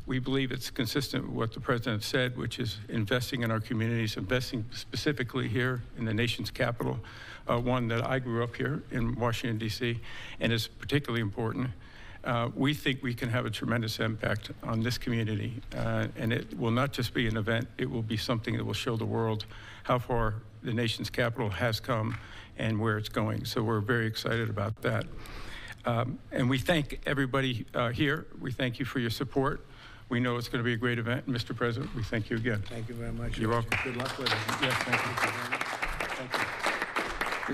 [SPEAKER 10] we believe it's consistent with what the president said, which is investing in our communities, investing specifically here in the nation's capital, one that I grew up here in Washington, D.C., and is particularly important. We think we can have a tremendous impact on this community, and it will not just be an event, it will be something that will show the world how far the nation's capital has come and where it's going. So we're very excited about that. And we thank everybody here. We thank you for your support. We know it's going to be a great event. Mr. President, we thank you again.
[SPEAKER 7] Thank you very much.
[SPEAKER 10] You're welcome.
[SPEAKER 7] Good luck with it.
[SPEAKER 10] Yes, thank you. Thank you.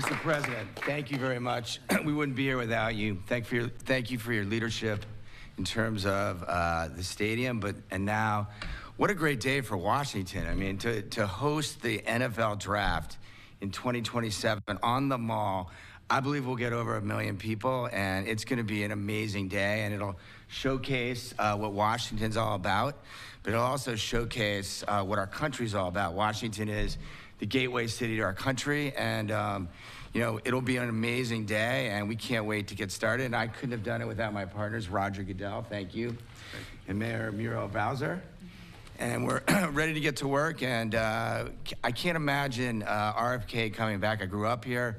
[SPEAKER 12] Mr. President, thank you very much. We wouldn't be here without you. Thank you for your leadership in terms of the stadium, and now what a great day for Washington. I mean, to host the NFL draft in 2027 on the Mall, I believe we'll get over 1 million people, and it's going to be an amazing day, and it'll showcase what Washington's all about, but it'll also showcase what our country's all about. Washington is the gateway city to our country, and you know, it'll be an amazing day, and we can't wait to get started. And I couldn't have done it without my partners, Roger Goodell, thank you, and Mayor Muriel Bowser. And we're ready to get to work, and I can't imagine RFK coming back. I grew up here.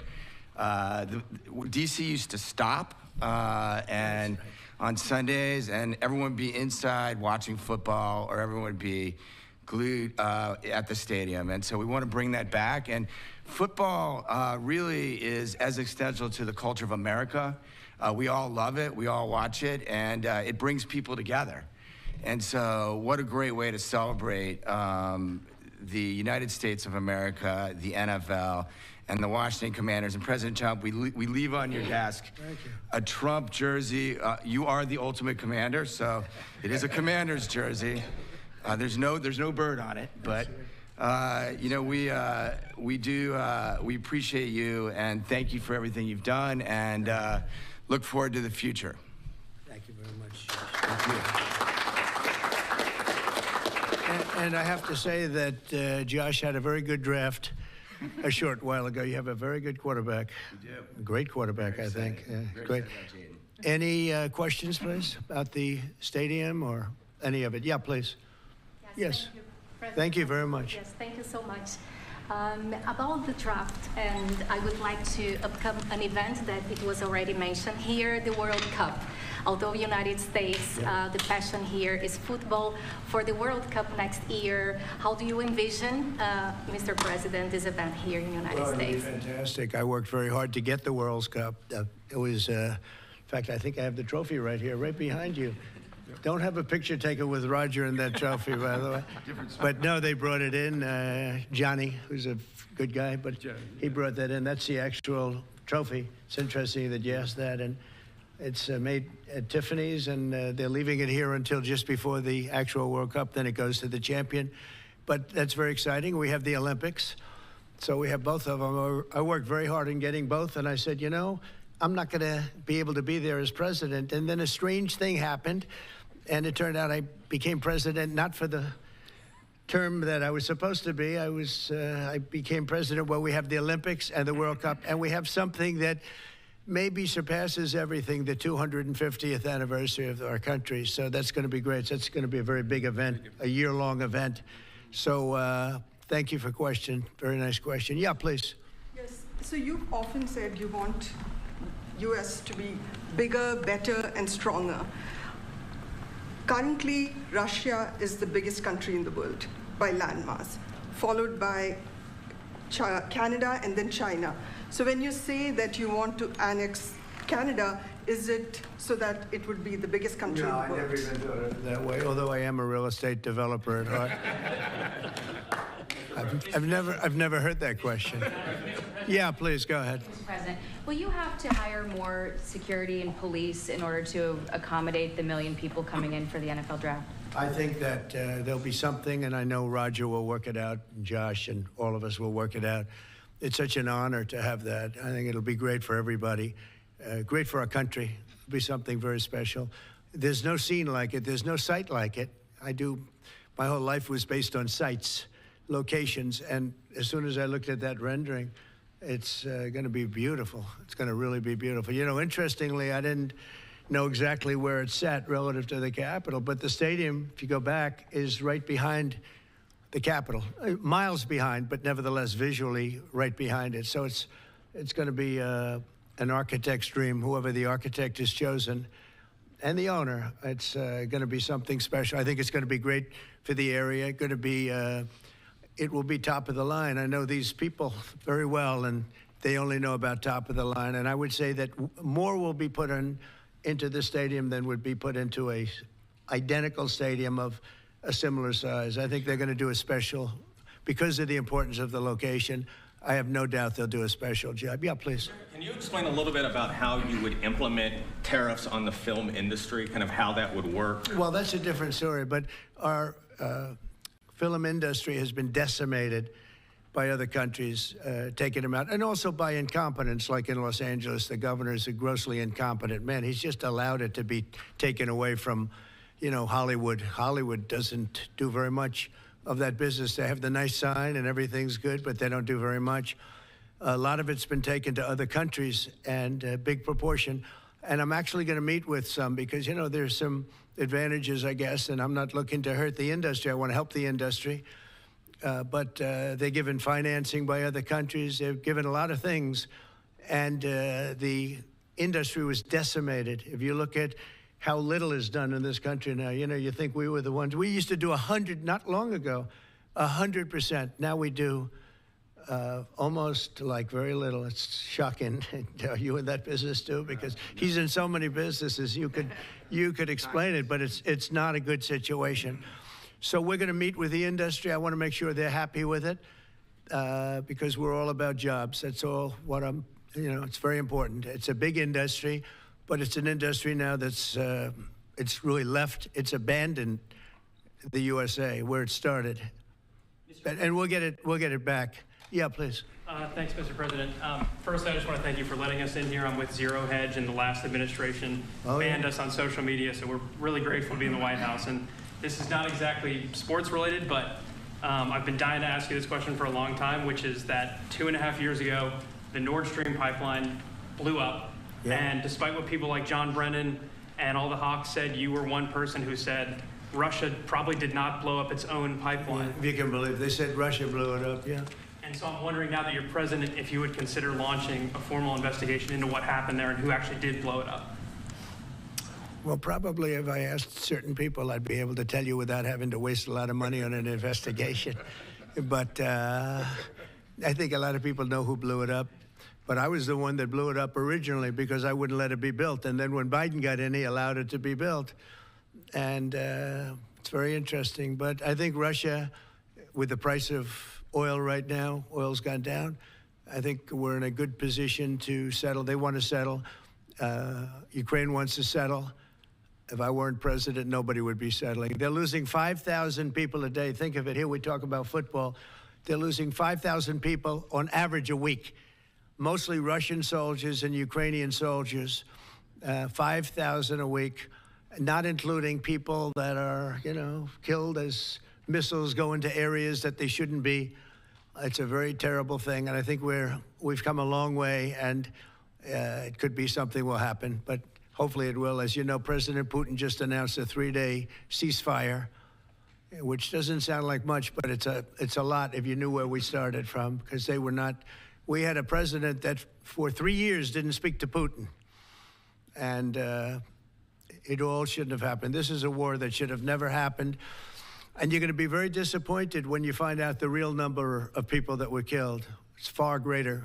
[SPEAKER 12] DC used to stop and on Sundays, and everyone would be inside watching football, or everyone would be glued at the stadium. And so we want to bring that back. And football really is as essential to the culture of America. We all love it, we all watch it, and it brings people together. And so what a great way to celebrate the United States of America, the NFL, and the Washington Commanders. And President Trump, we leave on your desk a Trump jersey. You are the ultimate commander, so it is a Commanders jersey. There's no bird on it, but you know, we appreciate you, and thank you for everything you've done, and look forward to the future.
[SPEAKER 7] Thank you very much. Thank you. And I have to say that Josh had a very good draft a short while ago. You have a very good quarterback.
[SPEAKER 12] You do.
[SPEAKER 7] A great quarterback, I think. Great. Any questions, please, about the stadium or any of it? Yeah, please. Yes. Thank you very much.
[SPEAKER 13] Yes, thank you so much. About the draft, and I would like to upcome an event that it was already mentioned here, the World Cup. Although United States, the passion here is football. For the World Cup next year, how do you envision, Mr. President, this event here in the United States?
[SPEAKER 7] It'll be fantastic. I worked very hard to get the World Cup. It was, in fact, I think I have the trophy right here, right behind you. Don't have a picture taken with Roger and that trophy, by the way. But no, they brought it in. Johnny, who's a good guy, but he brought that in. That's the actual trophy. It's interesting that you asked that. And it's made at Tiffany's, and they're leaving it here until just before the actual World Cup. Then it goes to the champion. But that's very exciting. We have the Olympics. So we have both of them. I worked very hard in getting both, and I said, you know, I'm not going to be able to be there as president. And then a strange thing happened, and it turned out I became president not for the term that I was supposed to be. I became president while we have the Olympics and the World Cup, and we have something that maybe surpasses everything, the 250th anniversary of our country. So that's going to be great. That's going to be a very big event, a year-long event. So thank you for the question. Very nice question. Yeah, please.
[SPEAKER 14] Yes. So you've often said you want U.S. to be bigger, better, and stronger. Currently, Russia is the biggest country in the world by landmass, followed by Canada and then China. So when you say that you want to annex Canada, is it so that it would be the biggest country in the world?
[SPEAKER 7] No, I never even thought of it that way, although I am a real estate developer at heart. I've never heard that question. Yeah, please, go ahead.
[SPEAKER 15] Mr. President, will you have to hire more security and police in order to accommodate the 1 million people coming in for the NFL draft?
[SPEAKER 7] I think that there'll be something, and I know Roger will work it out, and Josh and all of us will work it out. It's such an honor to have that. I think it'll be great for everybody, great for our country. It'll be something very special. There's no scene like it. There's no site like it. My whole life was based on sites, locations, and as soon as I looked at that rendering, it's going to be beautiful. It's going to really be beautiful. You know, interestingly, I didn't know exactly where it's sat relative to the Capitol, but the stadium, if you go back, is right behind the Capitol, miles behind, but nevertheless visually right behind it. So it's going to be an architect's dream, whoever the architect is chosen, and the owner. It's going to be something special. I think it's going to be great for the area. Going to be, it will be top of the line. I know these people very well, and they only know about top of the line. And I would say that more will be put into the stadium than would be put into a identical stadium of a similar size. I think they're going to do a special, because of the importance of the location. I have no doubt they'll do a special job. Yeah, please.
[SPEAKER 16] Can you explain a little bit about how you would implement tariffs on the film industry, kind of how that would work?
[SPEAKER 7] Well, that's a different story, but our film industry has been decimated by other countries taking them out, and also by incompetence, like in Los Angeles. The governor is a grossly incompetent man. He's just allowed it to be taken away from, Hollywood. Hollywood doesn't do very much of that business. They have the nice sign and everything's good, but they don't do very much. A lot of it's been taken to other countries, and a big proportion. And I'm actually going to meet with some because, there's some advantages, I guess, and I'm not looking to hurt the industry. I want to help the industry. But they're given financing by other countries. They're given a lot of things. And the industry was decimated. If you look at how little is done in this country now, you think we were the ones. We used to do 100, not long ago, 100%. Now we do almost like very little. It's shocking. Are you in that business too? Because he's in so many businesses. You could explain it, but it's not a good situation. So we're going to meet with the industry. I want to make sure they're happy with it because we're all about jobs. That's all what it's very important. It's a big industry, but it's an industry now that's it's really left. It's abandoned the USA where it started, and we'll get it back. Yeah, please.
[SPEAKER 17] Thanks, Mr. President. First, I just want to thank you for letting us in here. I'm with Zero Hedge, and the last administration banned us on social media, so we're really grateful to be in the White House. And this is not exactly sports related, but I've been dying to ask you this question for a long time, which is that 2.5 years ago, the Nord Stream pipeline blew up. Yeah. And despite what people like John Brennan and all the hawks said, you were one person who said Russia probably did not blow up its own pipeline.
[SPEAKER 7] If you can believe, they said Russia blew it up, yeah.
[SPEAKER 17] And so I'm wondering now that you're president, if you would consider launching a formal investigation into what happened there and who actually did blow it up.
[SPEAKER 7] Well, probably if I asked certain people, I'd be able to tell you without having to waste a lot of money on an investigation. But I think a lot of people know who blew it up. But I was the one that blew it up originally because I wouldn't let it be built. And then when Biden got in, he allowed it to be built. And it's very interesting. But I think Russia, with the price of oil right now, oil's gone down. I think we're in a good position to settle. They want to settle. Ukraine wants to settle. If I weren't president, nobody would be settling. They're losing 5,000 people a day. Think of it. Here we talk about football. They're losing 5,000 people on average a week, mostly Russian soldiers and Ukrainian soldiers, 5,000 a week, not including people that are, killed as missiles go into areas that they shouldn't be. It's a very terrible thing, and I think we've come a long way, and it could be something will happen, but hopefully it will. As you know, President Putin just announced a 3-day ceasefire, which doesn't sound like much, but it's a lot if you knew where we started from, because they were not. We had a president that for 3 years didn't speak to Putin, and it all shouldn't have happened. This is a war that should have never happened. And you're going to be very disappointed when you find out the real number of people that were killed. It's far greater,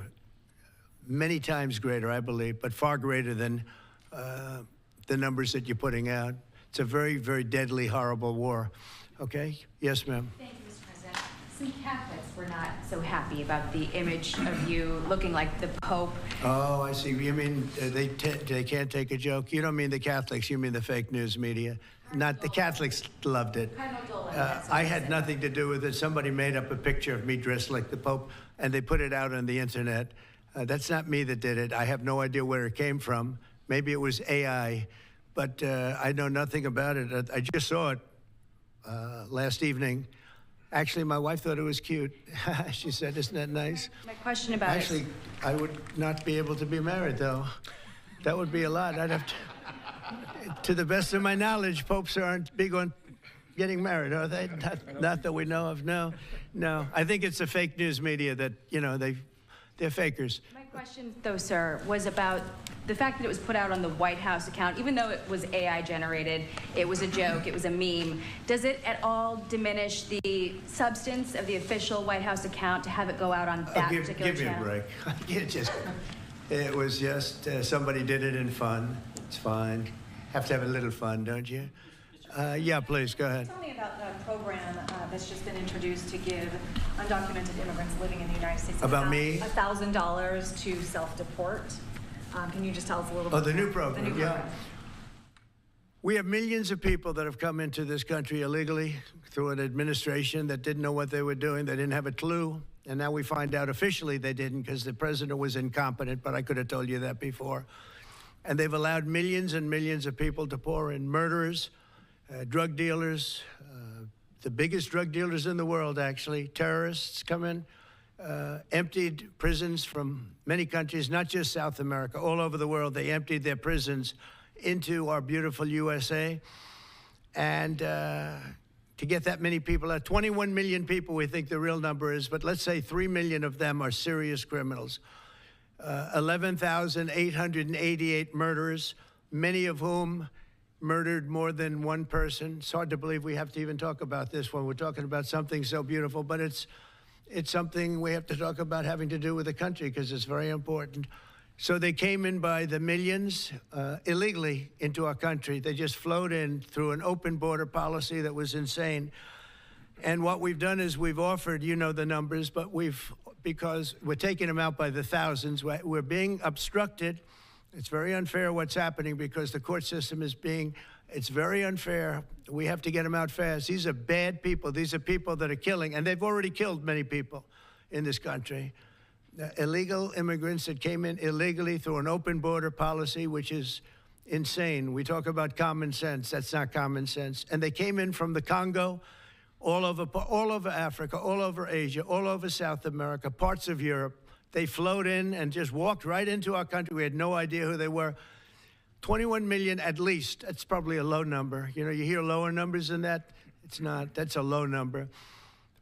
[SPEAKER 7] many times greater, I believe, but far greater than the numbers that you're putting out. It's a very, very deadly, horrible war. Okay? Yes, ma'am.
[SPEAKER 15] Thank you, Mr. President. Some Catholics were not so happy about the image of you looking like the Pope.
[SPEAKER 7] Oh, I see. You mean they can't take a joke? You don't mean the Catholics. You mean the fake news media. Not the Catholics loved it. I had nothing to do with it. Somebody made up a picture of me dressed like the Pope, and they put it out on the internet. That's not me that did it. I have no idea where it came from. Maybe it was AI, but I know nothing about it. I just saw it last evening. Actually, my wife thought it was cute. She said, "Isn't that nice?"
[SPEAKER 15] My question about
[SPEAKER 7] Actually, I would not be able to be married, though. That would be a lot. I'd have to the best of my knowledge, popes aren't big on getting married, are they? Not that we know of. No. I think it's the fake news media that, they're fakers.
[SPEAKER 15] My question, though, sir, was about the fact that it was put out on the White House account. Even though it was AI generated, it was a joke, it was a meme. Does it at all diminish the substance of the official White House account to have it go out on that particular channel?
[SPEAKER 7] Give me a break. It was just somebody did it in fun. It's fine. Have to have a little fun, don't you? Yeah, please, go ahead.
[SPEAKER 18] Tell me about the program that's just been introduced to give undocumented immigrants living in the United States
[SPEAKER 7] about me?
[SPEAKER 18] $1,000 to self-deport. Can you just tell us a little bit?
[SPEAKER 7] Oh, the new program, yeah. We have millions of people that have come into this country illegally through an administration that didn't know what they were doing. They didn't have a clue. And now we find out officially they didn't because the president was incompetent, but I could have told you that before. And they've allowed millions and millions of people to pour in. Murderers, drug dealers, the biggest drug dealers in the world, actually, terrorists come in, emptied prisons from many countries, not just South America, all over the world. They emptied their prisons into our beautiful USA. And to get that many people out, 21 million people we think the real number is, but let's say 3 million of them are serious criminals. 11,888 murderers, many of whom murdered more than one person. It's hard to believe we have to even talk about this when we're talking about something so beautiful, but it's something we have to talk about having to do with the country because it's very important. So they came in by the millions illegally into our country. They just flowed in through an open border policy that was insane. And what we've done is we've offered, you know the numbers, but because we're taking them out by the thousands, we're being obstructed. It's very unfair what's happening because the court system it's very unfair. We have to get them out fast. These are bad people. These are people that are killing, and they've already killed many people in this country. Illegal immigrants that came in illegally through an open border policy, which is insane. We talk about common sense. That's not common sense. And they came in from the Congo, all over Africa, all over Asia, all over South America, parts of Europe. They flowed in and just walked right into our country. We had no idea who they were. 21 million at least. That's probably a low number. You know, you hear lower numbers than that. It's not. That's a low number.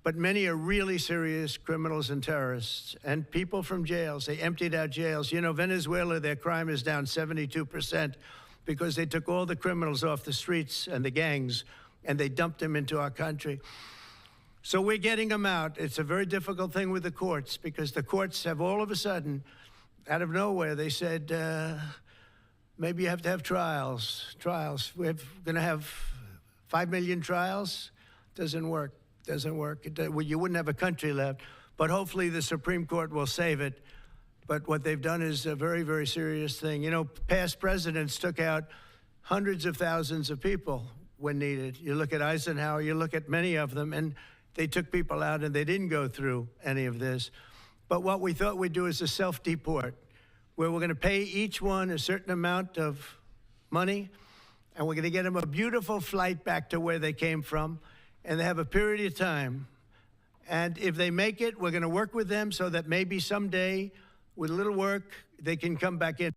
[SPEAKER 7] But many are really serious criminals and terrorists and people from jails. They emptied out jails. You know, Venezuela, their crime is down 72% because they took all the criminals off the streets and the gangs and they dumped them into our country. So we're getting them out. It's a very difficult thing with the courts because the courts have all of a sudden, out of nowhere, they said, maybe you have to have trials. We're going to have 5 million trials. Doesn't work. You wouldn't have a country left. But hopefully the Supreme Court will save it. But what they've done is a very, very serious thing. You know, past presidents took out hundreds of thousands of people when needed. You look at Eisenhower, you look at many of them, and they took people out and they didn't go through any of this. But what we thought we'd do is a self-deport, where we're going to pay each one a certain amount of money, and we're going to get them a beautiful flight back to where they came from, and they have a period of time. And if they make it, we're going to work with them so that maybe someday, with a little work, they can come back in.